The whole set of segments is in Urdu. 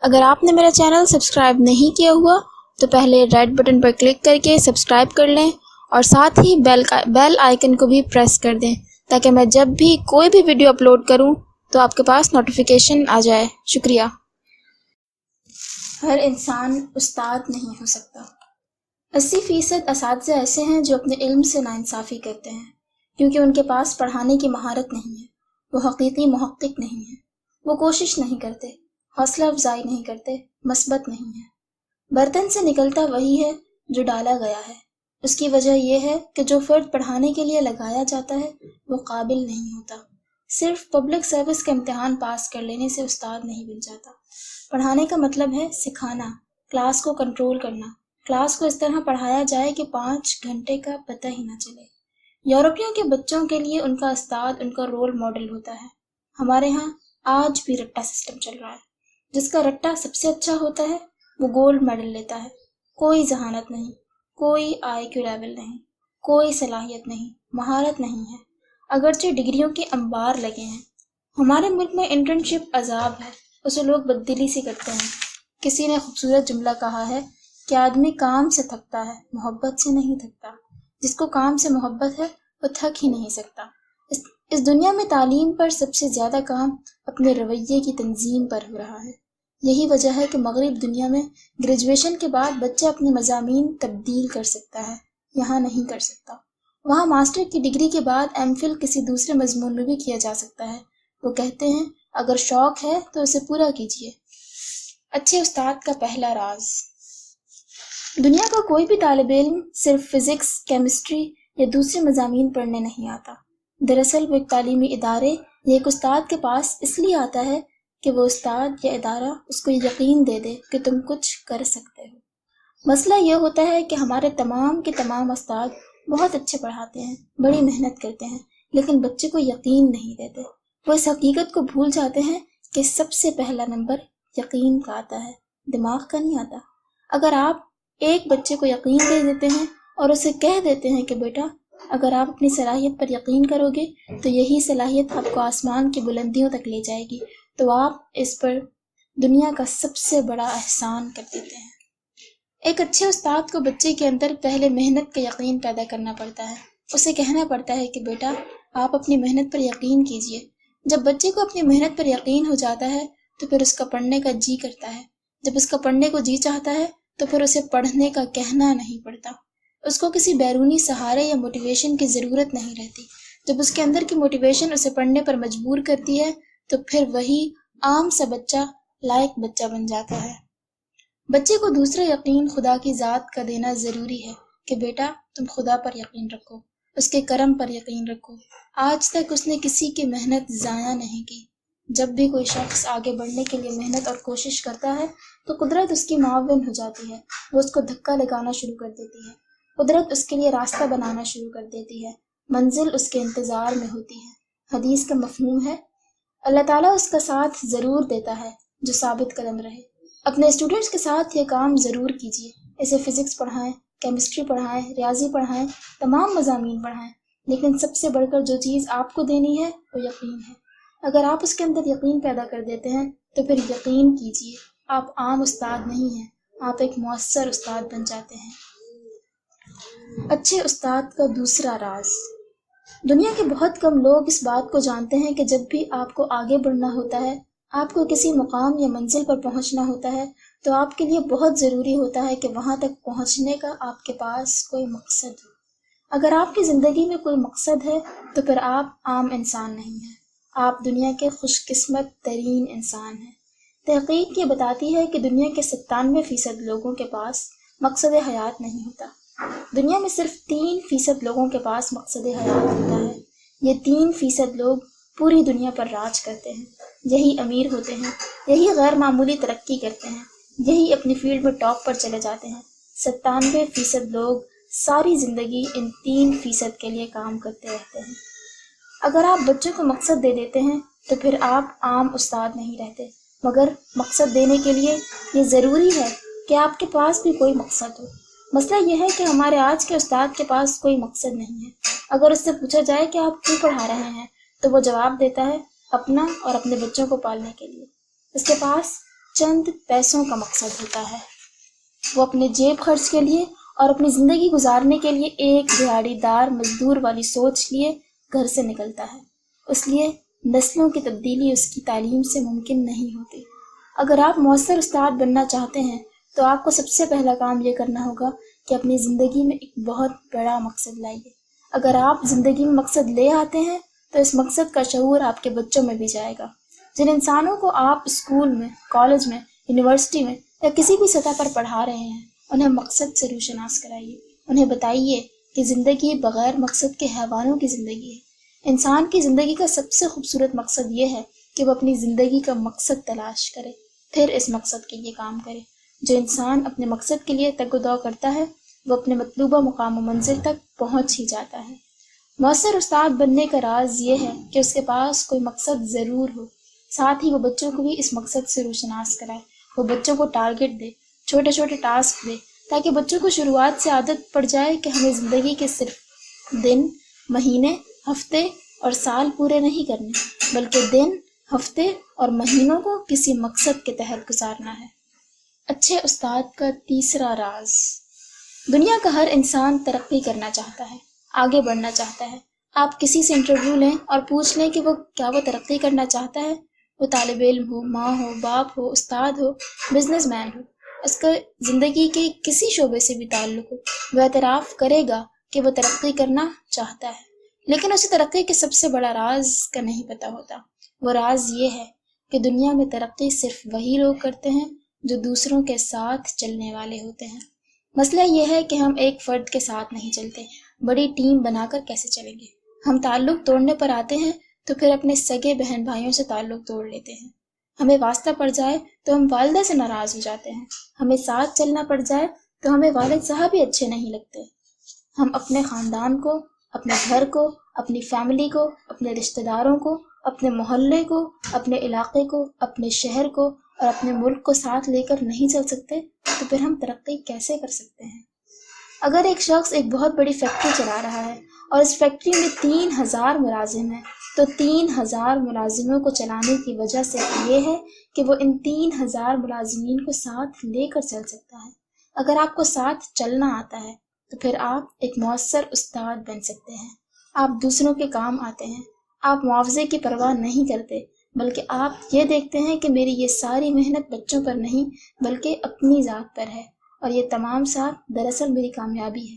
اگر آپ نے میرا چینل سبسکرائب نہیں کیا ہوا تو پہلے ریڈ بٹن پر کلک کر کے سبسکرائب کر لیں اور ساتھ ہی بیل آئیکن کو بھی پریس کر دیں تاکہ میں جب بھی کوئی بھی ویڈیو اپلوڈ کروں تو آپ کے پاس نوٹیفیکیشن آ جائے۔ شکریہ۔ ہر انسان استاد نہیں ہو سکتا۔ 80% اساتذہ ایسے ہیں جو اپنے علم سے ناانصافی کرتے ہیں کیونکہ ان کے پاس پڑھانے کی مہارت نہیں ہے، وہ حقیقی محقق نہیں ہیں، وہ کوشش نہیں کرتے، حوصلہ افزائی نہیں کرتے، مثبت نہیں ہے۔ برتن سے نکلتا وہی ہے جو ڈالا گیا ہے۔ اس کی وجہ یہ ہے کہ جو فرد پڑھانے کے لیے لگایا جاتا ہے وہ قابل نہیں ہوتا۔ صرف پبلک سروس کا امتحان پاس کر لینے سے استاد نہیں بن جاتا۔ پڑھانے کا مطلب ہے سکھانا، کلاس کو کنٹرول کرنا، کلاس کو اس طرح پڑھایا جائے کہ 5 گھنٹے کا پتہ ہی نہ چلے۔ یورپیوں کے بچوں کے لیے ان کا استاد ان کا رول ماڈل ہوتا ہے۔ ہمارے ہاں آج بھی رٹا سسٹم چل رہا ہے۔ جس کا رٹا سب سے اچھا ہوتا ہے وہ گولڈ میڈل لیتا ہے۔ کوئی ذہانت نہیں، کوئی آئی کیو لیول نہیں، کوئی صلاحیت نہیں، مہارت نہیں ہے، اگرچہ ڈگریوں کے انبار لگے ہیں۔ ہمارے ملک میں انٹرنشپ عذاب ہے، اسے لوگ بددلی سے کرتے ہیں۔ کسی نے خوبصورت جملہ کہا ہے کہ آدمی کام سے تھکتا ہے، محبت سے نہیں تھکتا۔ جس کو کام سے محبت ہے وہ تھک ہی نہیں سکتا۔ اس دنیا میں تعلیم پر سب سے زیادہ کام اپنے رویے کی تنظیم پر ہو رہا ہے۔ یہی وجہ ہے کہ مغرب دنیا میں گریجویشن کے بعد بچہ اپنے مضامین تبدیل کر سکتا ہے، یہاں نہیں کر سکتا۔ وہاں ماسٹر کی ڈگری کے بعد ایم فل کسی دوسرے مضمون میں بھی کیا جا سکتا ہے۔ وہ کہتے ہیں اگر شوق ہے تو اسے پورا کیجیے۔ اچھے استاد کا پہلا راز۔ دنیا کا کوئی بھی طالب علم صرف فزکس، کیمسٹری یا دوسرے مضامین پڑھنے نہیں آتا۔ دراصل وہ ایک تعلیمی ادارے یا ایک استاد کے پاس اس لیے آتا ہے کہ وہ استاد یا ادارہ اس کو یقین دے دے کہ تم کچھ کر سکتے ہو۔ مسئلہ یہ ہوتا ہے کہ ہمارے تمام کے تمام استاد بہت اچھے پڑھاتے ہیں، بڑی محنت کرتے ہیں، لیکن بچے کو یقین نہیں دیتے۔ وہ اس حقیقت کو بھول جاتے ہیں کہ سب سے پہلا نمبر یقین کا آتا ہے، دماغ کا نہیں آتا۔ اگر آپ ایک بچے کو یقین دے دیتے ہیں اور اسے کہہ دیتے ہیں کہ بیٹا اگر آپ اپنی صلاحیت پر یقین کرو گے تو یہی صلاحیت آپ کو آسمان کی بلندیوں تک لے جائے گی، تو آپ اس پر دنیا کا سب سے بڑا احسان کر دیتے ہیں۔ ایک اچھے استاد کو بچے کے اندر پہلے محنت کا یقین پیدا کرنا پڑتا ہے۔ اسے کہنا پڑتا ہے کہ بیٹا آپ اپنی محنت پر یقین کیجئے۔ جب بچے کو اپنی محنت پر یقین ہو جاتا ہے تو پھر اس کا پڑھنے کا جی کرتا ہے۔ جب اس کا پڑھنے کو جی چاہتا ہے تو پھر اسے پڑھنے کا کہنا نہیں پڑتا۔ اس کو کسی بیرونی سہارے یا موٹیویشن کی ضرورت نہیں رہتی۔ جب اس کے اندر کی موٹیویشن اسے پڑھنے پر مجبور کرتی ہے تو پھر وہی عام سا بچہ لائق بچہ بن جاتا ہے۔ بچے کو دوسرا یقین خدا کی ذات کا دینا ضروری ہے کہ بیٹا تم خدا پر یقین رکھو، اس کے کرم پر یقین رکھو۔ آج تک اس نے کسی کی محنت ضائع نہیں کی۔ جب بھی کوئی شخص آگے بڑھنے کے لیے محنت اور کوشش کرتا ہے تو قدرت اس کی معاون ہو جاتی ہے، وہ اس کو دھکا لگانا شروع کر دیتی ہے۔ قدرت اس کے لیے راستہ بنانا شروع کر دیتی ہے، منزل اس کے انتظار میں ہوتی ہے۔ حدیث کا مفہوم ہے اللہ تعالیٰ اس کا ساتھ ضرور دیتا ہے جو ثابت قدم رہے۔ اپنے اسٹوڈنٹس کے ساتھ یہ کام ضرور کیجیے، اسے فزکس پڑھائیں، کیمسٹری پڑھائیں، ریاضی پڑھائیں، تمام مضامین پڑھائیں، لیکن سب سے بڑھ کر جو چیز آپ کو دینی ہے وہ یقین ہے۔ اگر آپ اس کے اندر یقین پیدا کر دیتے ہیں تو پھر یقین کیجیے آپ عام استاد نہیں ہیں، آپ ایک مؤثر استاد بن جاتے ہیں۔ اچھے استاد کا دوسرا راز۔ دنیا کے بہت کم لوگ اس بات کو جانتے ہیں کہ جب بھی آپ کو آگے بڑھنا ہوتا ہے، آپ کو کسی مقام یا منزل پر پہنچنا ہوتا ہے تو آپ کے لیے بہت ضروری ہوتا ہے کہ وہاں تک پہنچنے کا آپ کے پاس کوئی مقصد ہو۔ اگر آپ کی زندگی میں کوئی مقصد ہے تو پھر آپ عام انسان نہیں ہیں، آپ دنیا کے خوش قسمت ترین انسان ہیں۔ تحقیق یہ بتاتی ہے کہ دنیا کے 97% لوگوں کے پاس مقصد حیات نہیں ہوتا۔ دنیا میں صرف 3% لوگوں کے پاس مقصد حیات ہوتا ہے۔ یہ 3% لوگ پوری دنیا پر راج کرتے ہیں، یہی امیر ہوتے ہیں، یہی غیر معمولی ترقی کرتے ہیں، یہی اپنی فیلڈ میں ٹاپ پر چلے جاتے ہیں۔ 97% لوگ ساری زندگی ان 3% کے لیے کام کرتے رہتے ہیں۔ اگر آپ بچوں کو مقصد دے دیتے ہیں تو پھر آپ عام استاد نہیں رہتے، مگر مقصد دینے کے لیے یہ ضروری ہے کہ آپ کے پاس بھی کوئی مقصد ہو۔ مسئلہ یہ ہے کہ ہمارے آج کے استاد کے پاس کوئی مقصد نہیں ہے۔ اگر اس سے پوچھا جائے کہ آپ کیوں پڑھا رہے ہیں تو وہ جواب دیتا ہے اپنا اور اپنے بچوں کو پالنے کے لیے۔ اس کے پاس چند پیسوں کا مقصد ہوتا ہے۔ وہ اپنے جیب خرچ کے لیے اور اپنی زندگی گزارنے کے لیے ایک دیہڑی دار مزدور والی سوچ لیے گھر سے نکلتا ہے۔ اس لیے نسلوں کی تبدیلی اس کی تعلیم سے ممکن نہیں ہوتی۔ اگر آپ مؤثر استاد بننا چاہتے ہیں تو آپ کو سب سے پہلا کام یہ کرنا ہوگا کہ اپنی زندگی میں ایک بہت بڑا مقصد لائیے۔ اگر آپ زندگی میں مقصد لے آتے ہیں تو اس مقصد کا شعور آپ کے بچوں میں بھی جائے گا۔ جن انسانوں کو آپ اسکول میں، کالج میں، یونیورسٹی میں یا کسی بھی سطح پر پڑھا رہے ہیں، انہیں مقصد سے روشناس کرائیے۔ انہیں بتائیے کہ زندگی بغیر مقصد کے حیوانوں کی زندگی ہے۔ انسان کی زندگی کا سب سے خوبصورت مقصد یہ ہے کہ وہ اپنی زندگی کا مقصد تلاش کرے، پھر اس مقصد کے لیے کام کرے۔ جو انسان اپنے مقصد کے لیے تگ و دو کرتا ہے وہ اپنے مطلوبہ مقام و منزل تک پہنچ ہی جاتا ہے۔ مؤثر استاد بننے کا راز یہ ہے کہ اس کے پاس کوئی مقصد ضرور ہو، ساتھ ہی وہ بچوں کو بھی اس مقصد سے روشناس کرائے۔ وہ بچوں کو ٹارگٹ دے، چھوٹے چھوٹے ٹاسک دے، تاکہ بچوں کو شروعات سے عادت پڑ جائے کہ ہمیں زندگی کے صرف دن، مہینے، ہفتے اور سال پورے نہیں کرنے، بلکہ دن، ہفتے اور مہینوں کو کسی مقصد کے تحت گزارنا ہے۔ اچھے استاد کا تیسرا راز۔ دنیا کا ہر انسان ترقی کرنا چاہتا ہے، آگے بڑھنا چاہتا ہے۔ آپ کسی سے انٹرویو لیں اور پوچھ لیں کہ وہ ترقی کرنا چاہتا ہے۔ وہ طالب علم ہو، ماں ہو، باپ ہو، استاد ہو، بزنس مین ہو، اس کا زندگی کے کسی شعبے سے بھی تعلق ہو، وہ اعتراف کرے گا کہ وہ ترقی کرنا چاہتا ہے، لیکن اسے ترقی کے سب سے بڑا راز کا نہیں پتہ ہوتا۔ وہ راز یہ ہے کہ دنیا میں ترقی صرف وہی لوگ کرتے ہیں جو دوسروں کے ساتھ چلنے والے ہوتے ہیں۔ مسئلہ یہ ہے کہ ہم ایک فرد کے ساتھ نہیں چلتے، بڑی ٹیم بنا کر کیسے چلیں گے؟ ہم تعلق توڑنے پر آتے ہیں تو پھر اپنے سگے بہن بھائیوں سے تعلق توڑ لیتے ہیں۔ ہمیں واسطہ پڑ جائے تو ہم والدہ سے ناراض ہو جاتے ہیں۔ ہمیں ساتھ چلنا پڑ جائے تو ہمیں والد صاحب بھی اچھے نہیں لگتے۔ ہم اپنے خاندان کو، اپنے گھر کو، اپنی فیملی کو، اپنے رشتہ داروں کو، اپنے محلے کو، اپنے علاقے کو، اپنے شہر کو اور اپنے ملک کو ساتھ لے کر نہیں چل سکتے تو پھر ہم ترقی کیسے کر سکتے ہیں؟ اگر ایک شخص ایک بہت بڑی فیکٹری چلا رہا ہے اور اس فیکٹری میں 3000 ملازم ہیں تو 3000 ملازموں کو چلانے کی وجہ سے یہ ہے کہ وہ ان 3000 ملازمین کو ساتھ لے کر چل سکتا ہے۔ اگر آپ کو ساتھ چلنا آتا ہے تو پھر آپ ایک مؤثر استاد بن سکتے ہیں۔ آپ دوسروں کے کام آتے ہیں، آپ معاوضے کی پرواہ نہیں کرتے، بلکہ آپ یہ دیکھتے ہیں کہ میری یہ ساری محنت بچوں پر نہیں بلکہ اپنی ذات پر ہے، اور یہ تمام ساتھ دراصل میری کامیابی ہے۔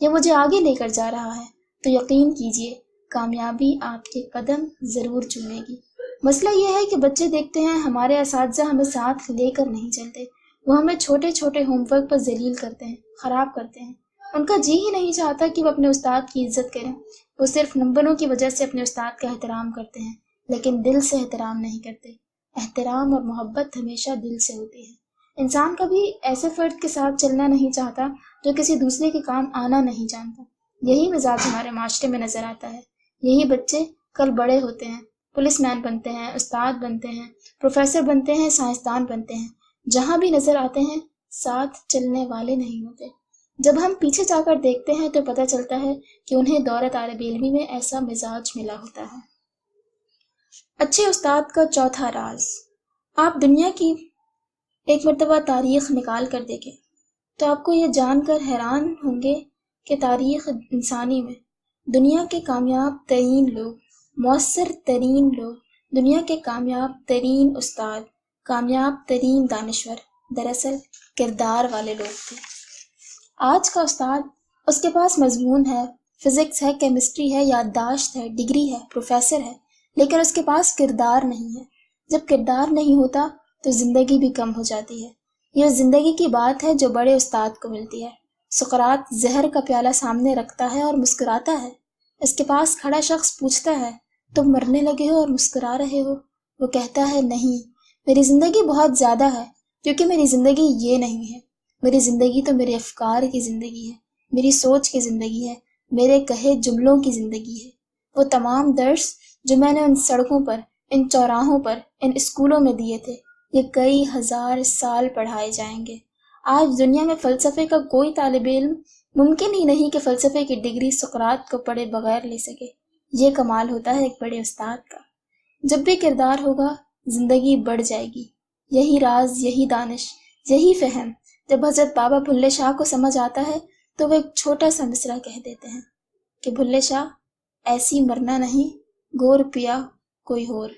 یہ مجھے آگے لے کر جا رہا ہے، تو یقین کیجئے کامیابی آپ کے قدم ضرور چومے گی۔ مسئلہ یہ ہے کہ بچے دیکھتے ہیں ہمارے اساتذہ ہمیں ساتھ لے کر نہیں چلتے، وہ ہمیں چھوٹے چھوٹے ہوم ورک پر ذلیل کرتے ہیں، خراب کرتے ہیں۔ ان کا جی ہی نہیں چاہتا کہ وہ اپنے استاد کی عزت کریں۔ وہ صرف نمبروں کی وجہ سے اپنے استاد کا احترام کرتے ہیں، لیکن دل سے احترام نہیں کرتے۔ احترام اور محبت ہمیشہ دل سے ہوتی ہے۔ انسان کبھی ایسے فرد کے ساتھ چلنا نہیں چاہتا جو کسی دوسرے کے کام آنا نہیں جانتا۔ یہی مزاج ہمارے معاشرے میں نظر آتا ہے۔ یہی بچے کل بڑے ہوتے ہیں، پولیس مین بنتے ہیں، استاد بنتے ہیں، پروفیسر بنتے ہیں، سائنسدان بنتے ہیں۔ جہاں بھی نظر آتے ہیں ساتھ چلنے والے نہیں ہوتے۔ جب ہم پیچھے جا کر دیکھتے ہیں تو پتہ چلتا ہے کہ انہیں دور طالب علمی میں ایسا مزاج ملا ہوتا ہے۔ اچھے استاد کا چوتھا راز۔ آپ دنیا کی ایک مرتبہ تاریخ نکال کر دیکھیں تو آپ کو یہ جان کر حیران ہوں گے کہ تاریخ انسانی میں دنیا کے کامیاب ترین لوگ، مؤثر ترین لوگ، دنیا کے کامیاب ترین استاد، کامیاب ترین دانشور دراصل کردار والے لوگ تھے۔ آج کا استاد، اس کے پاس مضمون ہے، فزکس ہے، کیمسٹری ہے، یادداشت ہے، ڈگری ہے، پروفیسر ہے، لیکن اس کے پاس کردار نہیں ہے۔ جب کردار نہیں ہوتا تو زندگی بھی کم ہو جاتی ہے۔ یہ زندگی کی بات ہے جو بڑے استاد کو ملتی ہے۔ سقراط زہر کا پیالہ سامنے رکھتا ہے اور مسکراتا ہے۔ اس کے پاس کھڑا شخص پوچھتا ہے تم مرنے لگے ہو اور مسکرا رہے ہو؟ وہ کہتا ہے نہیں، میری زندگی بہت زیادہ ہے، کیونکہ میری زندگی یہ نہیں ہے۔ میری زندگی تو میرے افکار کی زندگی ہے، میری سوچ کی زندگی ہے، میرے کہے جملوں کی زندگی ہے۔ وہ تمام درس جو میں نے ان سڑکوں پر، ان چوراہوں پر، ان اسکولوں میں دیے تھے، یہ کئی ہزار سال پڑھائے جائیں گے۔ آج دنیا میں فلسفے کا کوئی طالب علم ممکن ہی نہیں کہ فلسفے کی ڈگری سقراط کو پڑھے بغیر لے سکے۔ یہ کمال ہوتا ہے ایک بڑے استاد کا۔ جب بھی کردار ہوگا زندگی بڑھ جائے گی، یہی راز، یہی دانش، یہی فہم جب حضرت بابا بھلے شاہ کو سمجھ آتا ہے تو وہ ایک چھوٹا سا مصرع کہہ دیتے ہیں کہ بھلے شاہ ایسی مرنا نہیں، گور پیا کوئی اور۔